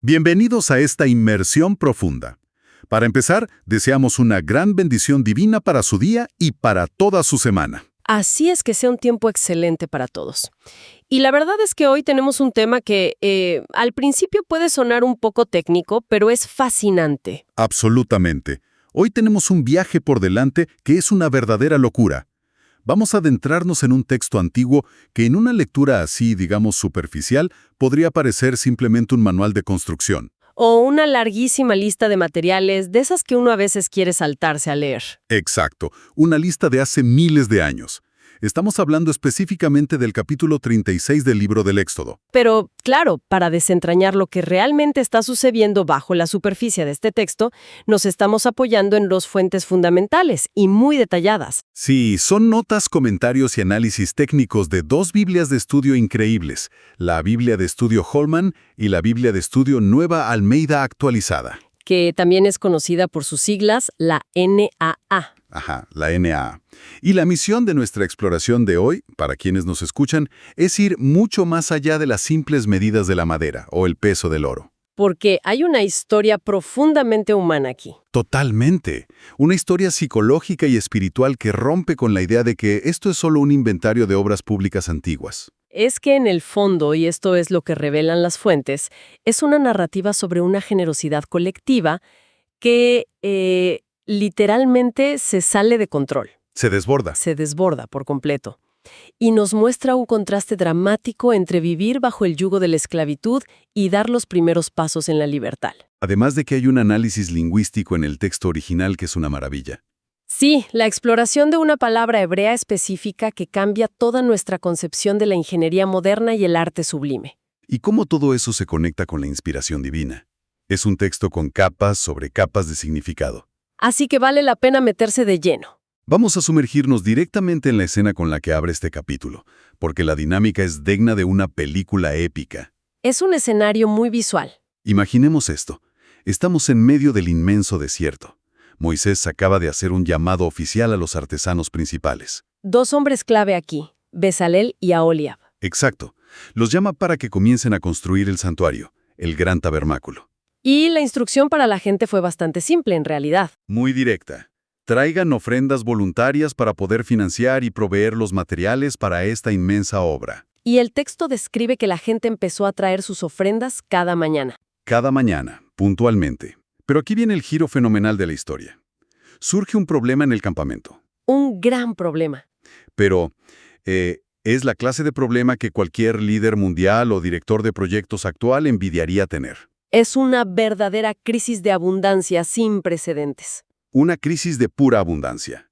Bienvenidos a esta inmersión profunda. Para empezar, deseamos una gran bendición divina para su día y para toda su semana. Así es, que sea un tiempo excelente para todos. Y la verdad es que hoy tenemos un tema que al principio puede sonar un poco técnico, pero es fascinante. Absolutamente. Hoy tenemos un viaje por delante que es una verdadera locura. Vamos a adentrarnos en un texto antiguo que en una lectura así, digamos, superficial, podría parecer simplemente un manual de construcción. O una larguísima lista de materiales, de esas que uno a veces quiere saltarse a leer. Exacto, una lista de hace miles de años. Estamos hablando específicamente del capítulo 36 del libro del Éxodo. Pero, claro, para desentrañar lo que realmente está sucediendo bajo la superficie de este texto, nos estamos apoyando en dos fuentes fundamentales y muy detalladas. Sí, son notas, comentarios y análisis técnicos de dos Biblias de estudio increíbles, la Biblia de estudio Holman y la Biblia de estudio Nueva Almeida actualizada. Que también es conocida por sus siglas, la NAA. Ajá, la NAA. Y la misión de nuestra exploración de hoy, para quienes nos escuchan, es ir mucho más allá de las simples medidas de la madera o el peso del oro. Porque hay una historia profundamente humana aquí. Totalmente. Una historia psicológica y espiritual que rompe con la idea de que esto es solo un inventario de obras públicas antiguas. Es que en el fondo, y esto es lo que revelan las fuentes, es una narrativa sobre una generosidad colectiva que literalmente se sale de control. Se desborda. Se desborda por completo. Y nos muestra un contraste dramático entre vivir bajo el yugo de la esclavitud y dar los primeros pasos en la libertad. Además de que hay un análisis lingüístico en el texto original que es una maravilla. Sí, la exploración de una palabra hebrea específica que cambia toda nuestra concepción de la ingeniería moderna y el arte sublime. ¿Y cómo todo eso se conecta con la inspiración divina? Es un texto con capas sobre capas de significado. Así que vale la pena meterse de lleno. Vamos a sumergirnos directamente en la escena con la que abre este capítulo, porque la dinámica es digna de una película épica. Es un escenario muy visual. Imaginemos esto. Estamos en medio del inmenso desierto. Moisés acaba de hacer un llamado oficial a los artesanos principales. Dos hombres clave aquí, Bezalel y Aholiab. Exacto. Los llama para que comiencen a construir el santuario, el gran tabernáculo. Y la instrucción para la gente fue bastante simple, en realidad. Muy directa. Traigan ofrendas voluntarias para poder financiar y proveer los materiales para esta inmensa obra. Y el texto describe que la gente empezó a traer sus ofrendas cada mañana. Cada mañana, puntualmente. Pero aquí viene el giro fenomenal de la historia. Surge un problema en el campamento. Un gran problema. Pero es la clase de problema que cualquier líder mundial o director de proyectos actual envidiaría tener. Es una verdadera crisis de abundancia sin precedentes. Una crisis de pura abundancia.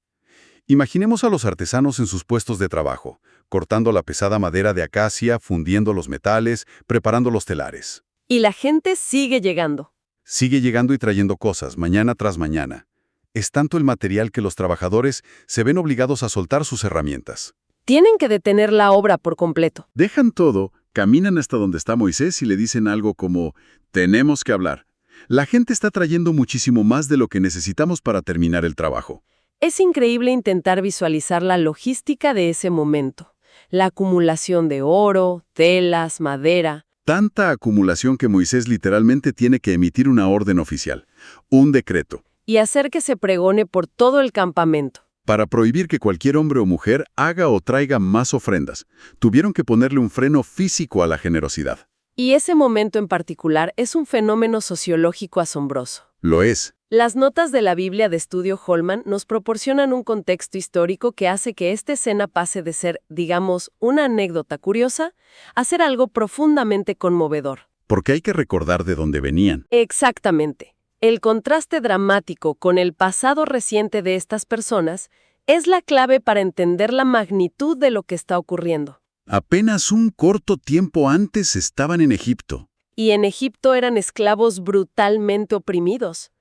Imaginemos a los artesanos en sus puestos de trabajo, cortando la pesada madera de acacia, fundiendo los metales, preparando los telares. Y la gente sigue llegando. Sigue llegando y trayendo cosas, mañana tras mañana. Es tanto el material que los trabajadores se ven obligados a soltar sus herramientas. Tienen que detener la obra por completo. Dejan todo, caminan hasta donde está Moisés y le dicen algo como, tenemos que hablar. La gente está trayendo muchísimo más de lo que necesitamos para terminar el trabajo. Es increíble intentar visualizar la logística de ese momento. La acumulación de oro, telas, madera. Tanta acumulación que Moisés literalmente tiene que emitir una orden oficial, un decreto, Y hacer que se pregone por todo el campamento. para prohibir que cualquier hombre o mujer haga o traiga más ofrendas. Tuvieron que ponerle un freno físico a la generosidad. Y ese momento en particular es un fenómeno sociológico asombroso. Lo es. Las notas de la Biblia de estudio Holman nos proporcionan un contexto histórico que hace que esta escena pase de ser, digamos, una anécdota curiosa, a ser algo profundamente conmovedor. Porque hay que recordar de dónde venían. Exactamente. El contraste dramático con el pasado reciente de estas personas es la clave para entender la magnitud de lo que está ocurriendo. Apenas un corto tiempo antes estaban en Egipto. Y en Egipto eran esclavos brutalmente oprimidos.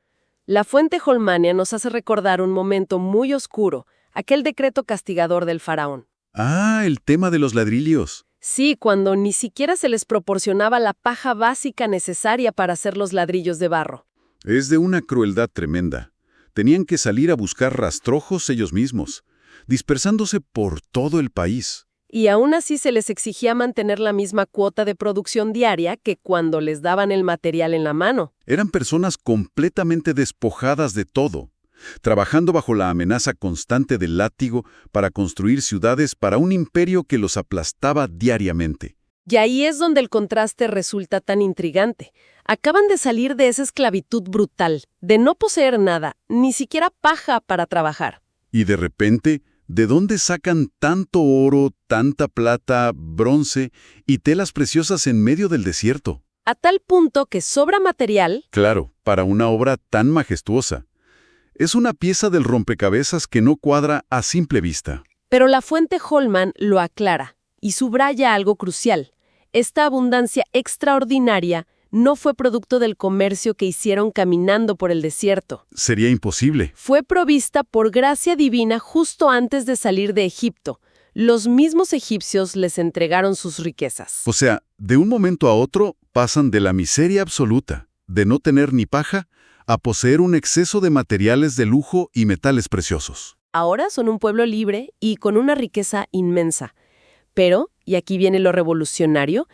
La fuente holmania nos hace recordar un momento muy oscuro, aquel decreto castigador del faraón. Ah, el tema de los ladrillos. Sí, cuando ni siquiera se les proporcionaba la paja básica necesaria para hacer los ladrillos de barro. Es de una crueldad tremenda. Tenían que salir a buscar rastrojos ellos mismos, dispersándose por todo el país. Y aún así se les exigía mantener la misma cuota de producción diaria que cuando les daban el material en la mano. Eran personas completamente despojadas de todo, trabajando bajo la amenaza constante del látigo para construir ciudades para un imperio que los aplastaba diariamente. Y ahí es donde el contraste resulta tan intrigante. Acaban de salir de esa esclavitud brutal, de no poseer nada, ni siquiera paja para trabajar. Y de repente, ¿de dónde sacan tanto oro, tanta plata, bronce y telas preciosas en medio del desierto? A tal punto que sobra material. Claro, para una obra tan majestuosa. Es una pieza del rompecabezas que no cuadra a simple vista. Pero la fuente Holman lo aclara y subraya algo crucial. Esta abundancia extraordinaria no fue producto del comercio que hicieron caminando por el desierto. Sería imposible. Fue provista por gracia divina justo antes de salir de Egipto. Los mismos egipcios les entregaron sus riquezas. O sea, de un momento a otro pasan de la miseria absoluta, de no tener ni paja, a poseer un exceso de materiales de lujo y metales preciosos. Ahora son un pueblo libre y con una riqueza inmensa. Pero, y aquí viene lo revolucionario,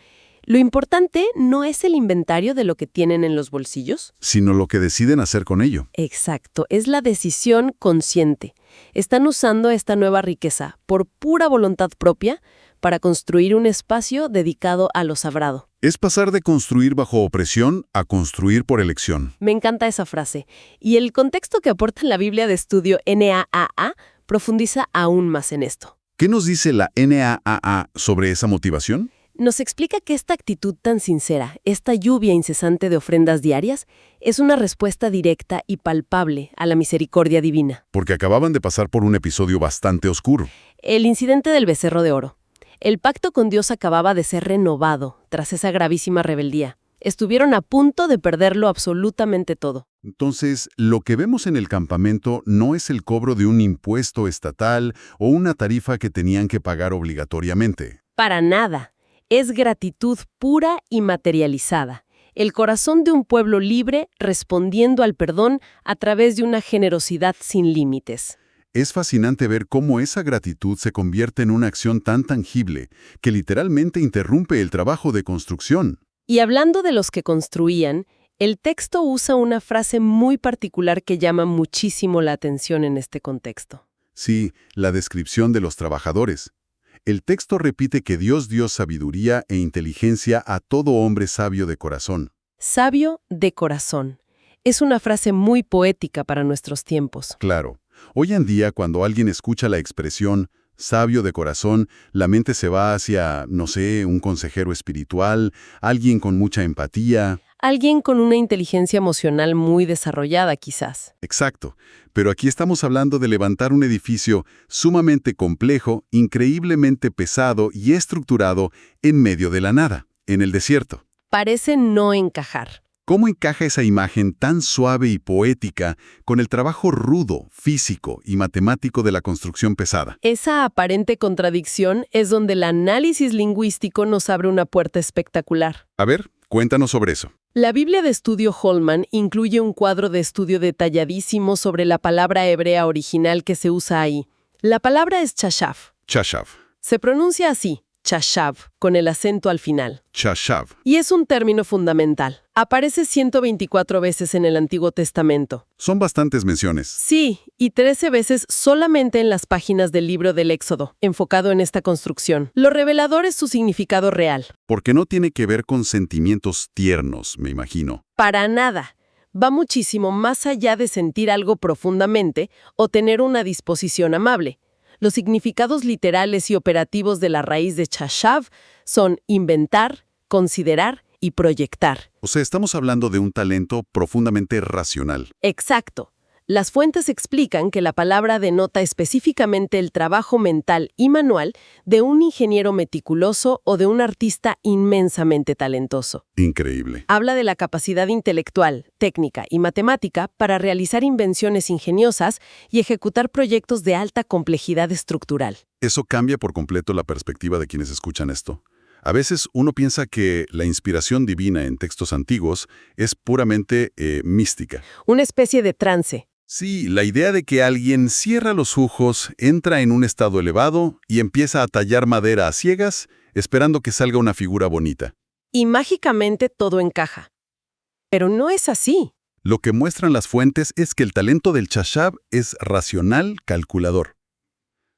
lo importante no es el inventario de lo que tienen en los bolsillos, Sino lo que deciden hacer con ello. exacto, es la decisión consciente. Están usando esta nueva riqueza por pura voluntad propia para construir un espacio dedicado a lo sagrado. Es pasar de construir bajo opresión a construir por elección. Me encanta esa frase. Y el contexto que aporta en la Biblia de estudio NAAA profundiza aún más en esto. ¿Qué nos dice la NAAA sobre esa motivación? Nos explica que esta actitud tan sincera, esta lluvia incesante de ofrendas diarias, es una respuesta directa y palpable a la misericordia divina. Porque acababan de pasar por un episodio bastante oscuro. El incidente del becerro de oro. El pacto con Dios acababa de ser renovado tras esa gravísima rebeldía. Estuvieron a punto de perderlo absolutamente todo. Entonces, lo que vemos en el campamento no es el cobro de un impuesto estatal o una tarifa que tenían que pagar obligatoriamente. Para nada. Es gratitud pura y materializada. El corazón de un pueblo libre respondiendo al perdón a través de una generosidad sin límites. Es fascinante ver cómo esa gratitud se convierte en una acción tan tangible que literalmente interrumpe el trabajo de construcción. Y hablando de los que construían, el texto usa una frase muy particular que llama muchísimo la atención en este contexto. Sí, la descripción de los trabajadores. El texto repite que Dios dio sabiduría e inteligencia a todo hombre sabio de corazón. Sabio de corazón. Es una frase muy poética para nuestros tiempos. Claro, hoy en día cuando alguien escucha la expresión sabio de corazón, la mente se va hacia, no sé, un consejero espiritual, alguien con mucha empatía. Alguien con una inteligencia emocional muy desarrollada, quizás. Exacto, pero aquí estamos hablando de levantar un edificio sumamente complejo, increíblemente pesado y estructurado en medio de la nada, en el desierto. Parece no encajar. ¿Cómo encaja esa imagen tan suave y poética con el trabajo rudo, físico y matemático de la construcción pesada? Esa aparente contradicción es donde el análisis lingüístico nos abre una puerta espectacular. A ver, cuéntanos sobre eso. La Biblia de estudio Holman incluye un cuadro de estudio detalladísimo sobre la palabra hebrea original que se usa ahí. La palabra es chashav. Chashav. Se pronuncia así, chashav, con el acento al final. Chashav. Y es un término fundamental. Aparece 124 veces en el Antiguo Testamento. Son bastantes menciones. Sí, y 13 veces solamente en las páginas del libro del Éxodo, enfocado en esta construcción. Lo revelador es su significado real. Porque no tiene que ver con sentimientos tiernos, me imagino. Para nada. Va muchísimo más allá de sentir algo profundamente o tener una disposición amable. Los significados literales y operativos de la raíz de chashav son inventar, considerar y proyectar. O sea, estamos hablando de un talento profundamente racional. Exacto. Las fuentes explican que la palabra denota específicamente el trabajo mental y manual de un ingeniero meticuloso o de un artista inmensamente talentoso. Increíble. Habla de la capacidad intelectual, técnica y matemática para realizar invenciones ingeniosas y ejecutar proyectos de alta complejidad estructural. Eso cambia por completo la perspectiva de quienes escuchan esto. A veces uno piensa que la inspiración divina en textos antiguos es puramente mística. Una especie de trance. Sí, la idea de que alguien cierra los ojos, entra en un estado elevado y empieza a tallar madera a ciegas, esperando que salga una figura bonita. Y mágicamente todo encaja. Pero no es así. Lo que muestran las fuentes es que el talento del Chashab es racional, calculador.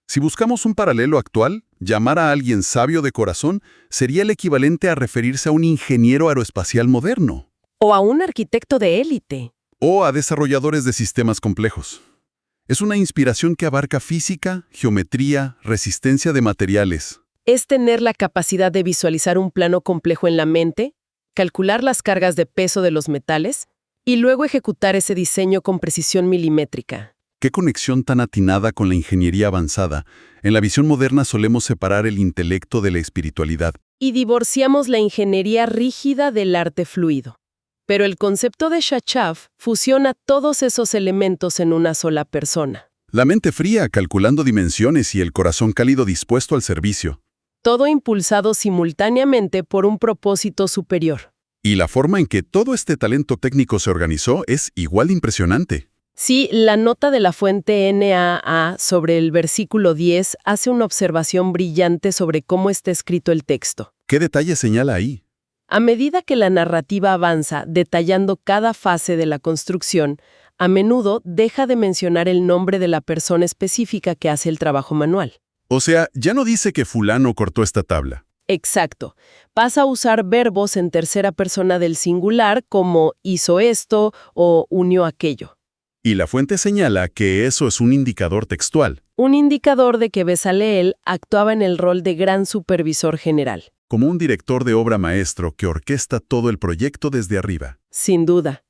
Si buscamos un paralelo actual, llamar a alguien sabio de corazón sería el equivalente a referirse a un ingeniero aeroespacial moderno. O a un arquitecto de élite. O a desarrolladores de sistemas complejos. Es una inspiración que abarca física, geometría, resistencia de materiales. Es tener la capacidad de visualizar un plano complejo en la mente, calcular las cargas de peso de los metales y luego ejecutar ese diseño con precisión milimétrica. ¿Qué conexión tan atinada con la ingeniería avanzada? En la visión moderna solemos separar el intelecto de la espiritualidad. Y divorciamos la ingeniería rígida del arte fluido. Pero el concepto de Chashab fusiona todos esos elementos en una sola persona. La mente fría calculando dimensiones y el corazón cálido dispuesto al servicio. Todo impulsado simultáneamente por un propósito superior. Y la forma en que todo este talento técnico se organizó es igual de impresionante. Sí, la nota de la fuente NAA sobre el versículo 10 hace una observación brillante sobre cómo está escrito el texto. ¿Qué detalle señala ahí? A medida que la narrativa avanza, detallando cada fase de la construcción, a menudo deja de mencionar el nombre de la persona específica que hace el trabajo manual. O sea, ya no dice que fulano cortó esta tabla. Exacto. Pasa a usar verbos en tercera persona del singular como hizo esto o unió aquello. Y la fuente señala que eso es un indicador textual. Un indicador de que Bezaleel actuaba en el rol de gran supervisor general. Como un director de obra maestro que orquesta todo el proyecto desde arriba. Sin duda.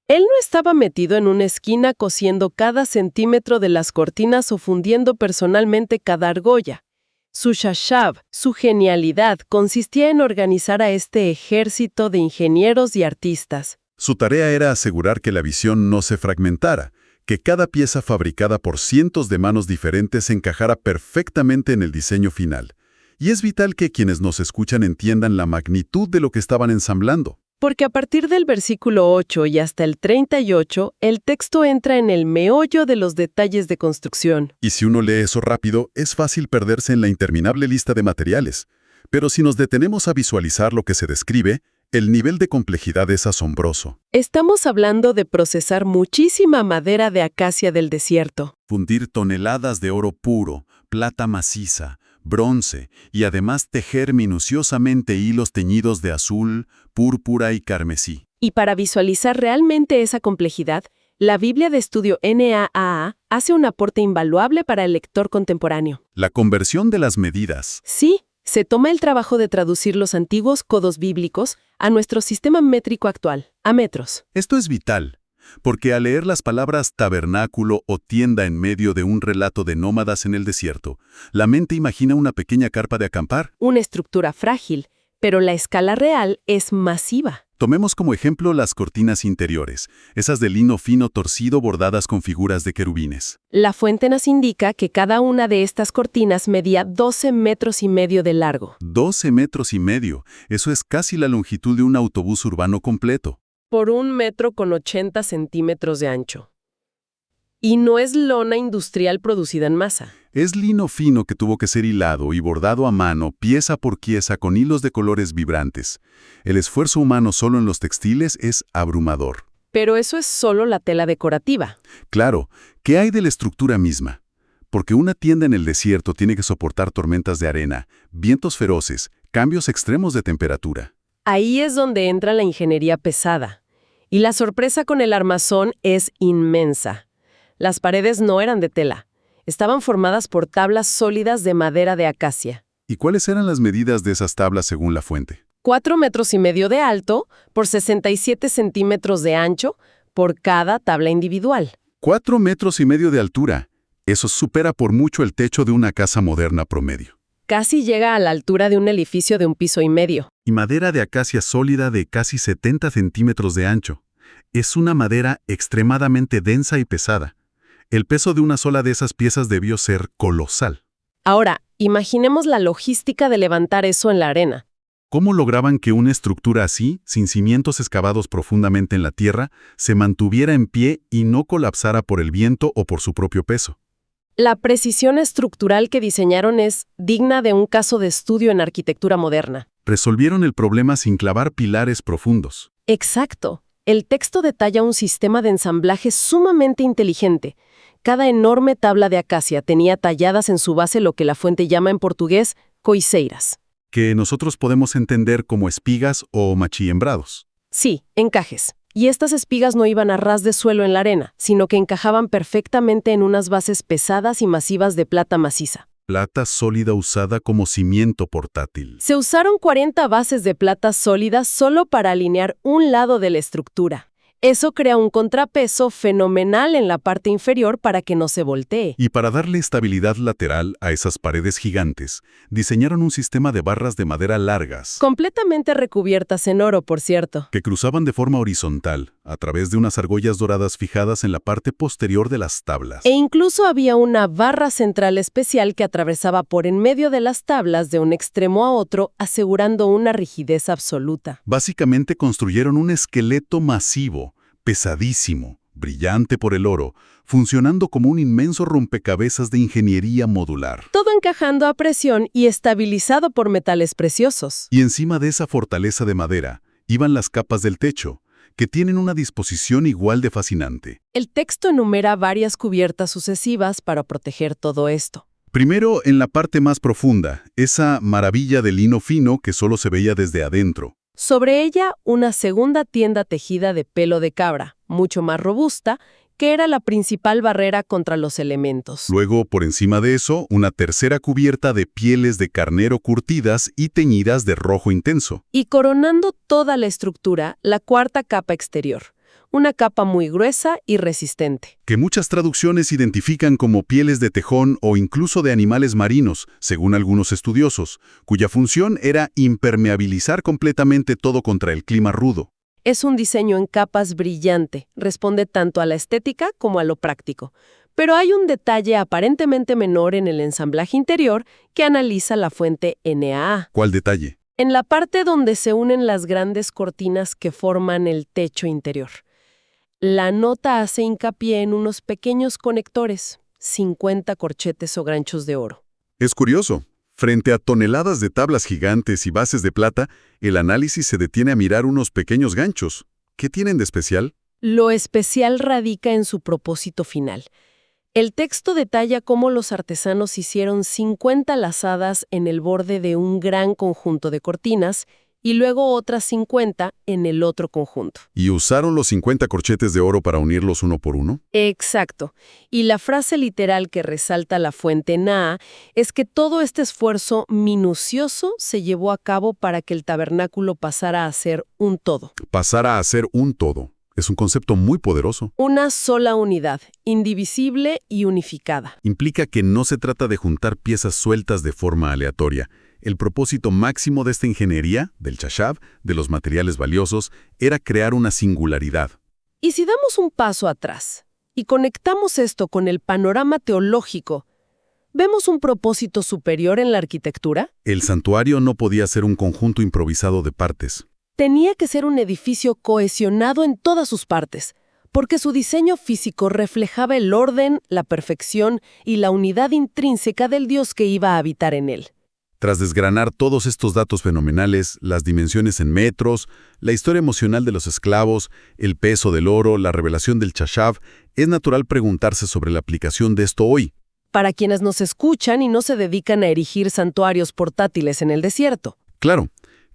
Él no estaba metido en una esquina cosiendo cada centímetro de las cortinas o fundiendo personalmente cada argolla. Su Chashab, su genialidad, consistía en organizar a este ejército de ingenieros y artistas. Su tarea era asegurar que la visión no se fragmentara, que cada pieza fabricada por cientos de manos diferentes encajara perfectamente en el diseño final. Y es vital que quienes nos escuchan entiendan la magnitud de lo que estaban ensamblando. Porque a partir del versículo 8 y hasta el 38, el texto entra en el meollo de los detalles de construcción. Y si uno lee eso rápido, es fácil perderse en la interminable lista de materiales. Pero si nos detenemos a visualizar lo que se describe, el nivel de complejidad es asombroso. Estamos hablando de procesar muchísima madera de acacia del desierto. Fundir toneladas de oro puro, plata maciza, bronce y además tejer minuciosamente hilos teñidos de azul, púrpura y carmesí. Y para visualizar realmente esa complejidad, la Biblia de Estudio NAA hace un aporte invaluable para el lector contemporáneo. La conversión de las medidas. Sí, se toma el trabajo de traducir los antiguos codos bíblicos a nuestro sistema métrico actual, a metros. Esto es vital, porque al leer las palabras tabernáculo o tienda en medio de un relato de nómadas en el desierto, la mente imagina una pequeña carpa de acampar. Una estructura frágil, pero la escala real es masiva. Tomemos como ejemplo las cortinas interiores, esas de lino fino torcido bordadas con figuras de querubines. La fuente nos indica que cada una de estas cortinas medía 12 metros y medio de largo. 12 metros y medio, eso es casi la longitud de un autobús urbano completo. Por 1 metro con 80 centímetros de ancho. Y no es lona industrial producida en masa. Es lino fino que tuvo que ser hilado y bordado a mano, pieza por pieza, con hilos de colores vibrantes. El esfuerzo humano solo en los textiles es abrumador. Pero eso es solo la tela decorativa. Claro, ¿qué hay de la estructura misma? Porque una tienda en el desierto tiene que soportar tormentas de arena, vientos feroces, cambios extremos de temperatura. Ahí es donde entra la ingeniería pesada. Y la sorpresa con el armazón es inmensa. Las paredes no eran de tela. Estaban formadas por tablas sólidas de madera de acacia. ¿Y cuáles eran las medidas de esas tablas según la fuente? 4 metros y medio de alto por 67 centímetros de ancho por cada tabla individual. 4 metros y medio de altura. Eso supera por mucho el techo de una casa moderna promedio. Casi llega a la altura de un edificio de 1,5 pisos. Y madera de acacia sólida de casi 70 centímetros de ancho. Es una madera extremadamente densa y pesada. El peso de una sola de esas piezas debió ser colosal. Ahora, imaginemos la logística de levantar eso en la arena. ¿Cómo lograban que una estructura así, sin cimientos excavados profundamente en la tierra, se mantuviera en pie y no colapsara por el viento o por su propio peso? La precisión estructural que diseñaron es digna de un caso de estudio en arquitectura moderna. Resolvieron el problema sin clavar pilares profundos. Exacto. El texto detalla un sistema de ensamblaje sumamente inteligente. Cada enorme tabla de acacia tenía talladas en su base lo que la fuente llama en portugués coiseiras. Que nosotros podemos entender como espigas o machiembrados. Sí, encajes. Y estas espigas no iban a ras de suelo en la arena, sino que encajaban perfectamente en unas bases pesadas y masivas de plata maciza. Plata sólida usada como cimiento portátil. Se usaron 40 bases de plata sólida solo para alinear un lado de la estructura. Eso crea un contrapeso fenomenal en la parte inferior para que no se voltee. Y para darle estabilidad lateral a esas paredes gigantes, diseñaron un sistema de barras de madera largas, Completamente recubiertas en oro, por cierto. que cruzaban de forma horizontal, a través de unas argollas doradas fijadas en la parte posterior de las tablas. E incluso había una barra central especial que atravesaba por en medio de las tablas de un extremo a otro, asegurando una rigidez absoluta. Básicamente construyeron un esqueleto masivo, pesadísimo, brillante por el oro, funcionando como un inmenso rompecabezas de ingeniería modular. Todo encajando a presión y estabilizado por metales preciosos. Y encima de esa fortaleza de madera, iban las capas del techo, que tienen una disposición igual de fascinante. El texto enumera varias cubiertas sucesivas para proteger todo esto. Primero, en la parte más profunda, esa maravilla de lino fino que solo se veía desde adentro. Sobre ella, una segunda tienda tejida de pelo de cabra, mucho más robusta, que era la principal barrera contra los elementos. Luego, por encima de eso, una tercera cubierta de pieles de carnero curtidas y teñidas de rojo intenso. Y coronando toda la estructura, la cuarta capa exterior, una capa muy gruesa y resistente. Que muchas traducciones identifican como pieles de tejón o incluso de animales marinos, según algunos estudiosos, cuya función era impermeabilizar completamente todo contra el clima rudo. Es un diseño en capas brillante, responde tanto a la estética como a lo práctico. Pero hay un detalle aparentemente menor en el ensamblaje interior que analiza la fuente NAA. ¿Cuál detalle? En la parte donde se unen las grandes cortinas que forman el techo interior. La nota hace hincapié en unos pequeños conectores, 50 corchetes o ganchos de oro. Es curioso. Frente a toneladas de tablas gigantes y bases de plata, el análisis se detiene a mirar unos pequeños ganchos. ¿Qué tienen de especial? Lo especial radica en su propósito final. El texto detalla cómo los artesanos hicieron 50 lazadas en el borde de un gran conjunto de cortinas y luego otras 50 en el otro conjunto. ¿Y usaron los 50 corchetes de oro para unirlos uno por uno? Exacto. Y la frase literal que resalta la fuente NAA es que todo este esfuerzo minucioso se llevó a cabo para que el tabernáculo pasara a ser un todo. Pasara a ser un todo. Es un concepto muy poderoso. Una sola unidad, indivisible y unificada. Implica que no se trata de juntar piezas sueltas de forma aleatoria. El propósito máximo de esta ingeniería, del chashav, de los materiales valiosos, era crear una singularidad. Y si damos un paso atrás y conectamos esto con el panorama teológico, ¿vemos un propósito superior en la arquitectura? El santuario no podía ser un conjunto improvisado de partes. Tenía que ser un edificio cohesionado en todas sus partes, porque su diseño físico reflejaba el orden, la perfección y la unidad intrínseca del Dios que iba a habitar en él. Tras desgranar todos estos datos fenomenales, las dimensiones en metros, la historia emocional de los esclavos, el peso del oro, la revelación del chashav, es natural preguntarse sobre la aplicación de esto hoy. Para quienes nos escuchan y no se dedican a erigir santuarios portátiles en el desierto. Claro,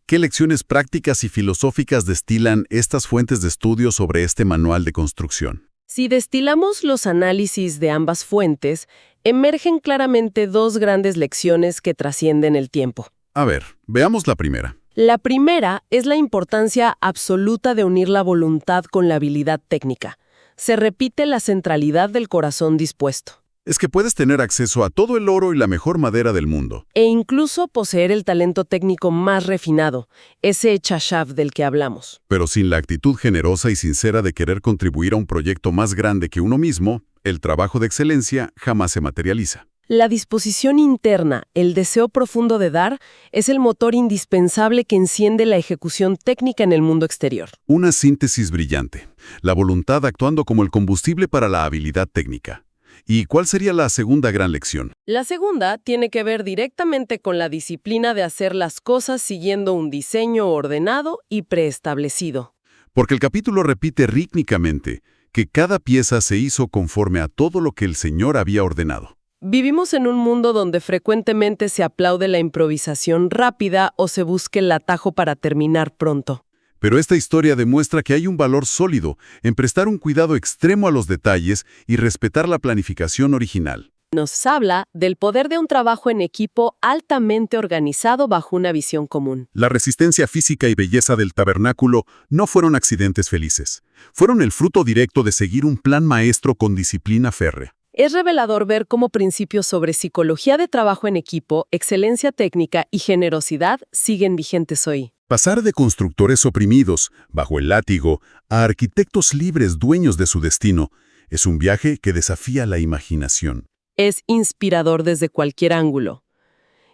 ¿qué lecciones prácticas y filosóficas destilan estas fuentes de estudio sobre este manual de construcción? Si destilamos los análisis de ambas fuentes, emergen claramente dos grandes lecciones que trascienden el tiempo. A ver, veamos la primera. La primera es la importancia absoluta de unir la voluntad con la habilidad técnica. Se repite la centralidad del corazón dispuesto. Es que puedes tener acceso a todo el oro y la mejor madera del mundo. E incluso poseer el talento técnico más refinado, ese chashav del que hablamos. Pero sin la actitud generosa y sincera de querer contribuir a un proyecto más grande que uno mismo, el trabajo de excelencia jamás se materializa. La disposición interna, el deseo profundo de dar, es el motor indispensable que enciende la ejecución técnica en el mundo exterior. Una síntesis brillante. La voluntad actuando como el combustible para la habilidad técnica. ¿Y cuál sería la segunda gran lección? La segunda tiene que ver directamente con la disciplina de hacer las cosas siguiendo un diseño ordenado y preestablecido. Porque el capítulo repite rítmicamente que cada pieza se hizo conforme a todo lo que el Señor había ordenado. Vivimos en un mundo donde frecuentemente se aplaude la improvisación rápida o se busque el atajo para terminar pronto. Pero esta historia demuestra que hay un valor sólido en prestar un cuidado extremo a los detalles y respetar la planificación original. Nos habla del poder de un trabajo en equipo altamente organizado bajo una visión común. La resistencia física y belleza del tabernáculo no fueron accidentes felices. Fueron el fruto directo de seguir un plan maestro con disciplina férrea. Es revelador ver cómo principios sobre psicología de trabajo en equipo, excelencia técnica y generosidad siguen vigentes hoy. Pasar de constructores oprimidos, bajo el látigo, a arquitectos libres dueños de su destino, es un viaje que desafía la imaginación. Es inspirador desde cualquier ángulo.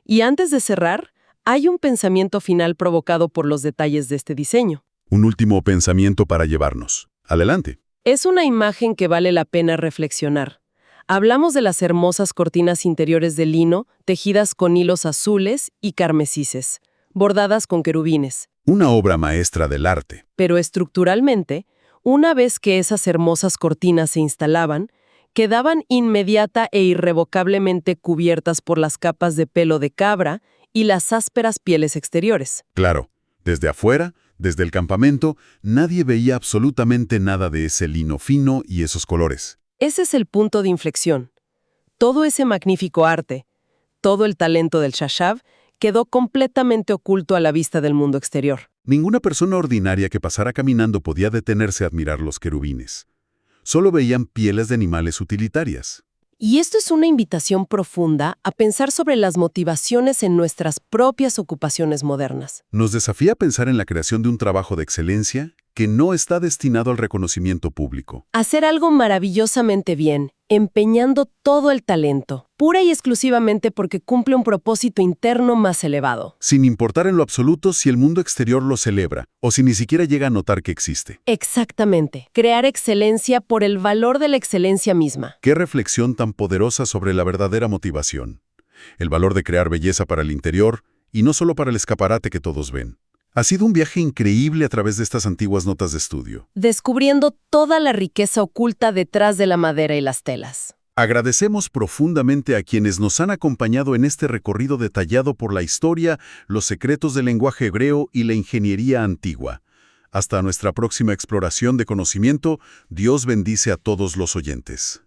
Y antes de cerrar, hay un pensamiento final provocado por los detalles de este diseño. Un último pensamiento para llevarnos. Adelante. Es una imagen que vale la pena reflexionar. Hablamos de las hermosas cortinas interiores de lino, tejidas con hilos azules y carmesíes, bordadas con querubines. Una obra maestra del arte. Pero estructuralmente, una vez que esas hermosas cortinas se instalaban, quedaban inmediata e irrevocablemente cubiertas por las capas de pelo de cabra y las ásperas pieles exteriores. Claro, desde afuera, desde el campamento, nadie veía absolutamente nada de ese lino fino y esos colores. Ese es el punto de inflexión. Todo ese magnífico arte, todo el talento del Shashav, quedó completamente oculto a la vista del mundo exterior. Ninguna persona ordinaria que pasara caminando podía detenerse a admirar los querubines. Solo veían pieles de animales utilitarias. Y esto es una invitación profunda a pensar sobre las motivaciones en nuestras propias ocupaciones modernas. Nos desafía a pensar en la creación de un trabajo de excelencia que no está destinado al reconocimiento público. Hacer algo maravillosamente bien, empeñando todo el talento, pura y exclusivamente porque cumple un propósito interno más elevado. Sin importar en lo absoluto si el mundo exterior lo celebra o si ni siquiera llega a notar que existe. Exactamente. Crear excelencia por el valor de la excelencia misma. Qué reflexión tan poderosa sobre la verdadera motivación. El valor de crear belleza para el interior y no solo para el escaparate que todos ven. Ha sido un viaje increíble a través de estas antiguas notas de estudio. Descubriendo toda la riqueza oculta detrás de la madera y las telas. Agradecemos profundamente a quienes nos han acompañado en este recorrido detallado por la historia, los secretos del lenguaje hebreo y la ingeniería antigua. Hasta nuestra próxima exploración de conocimiento, Dios bendice a todos los oyentes.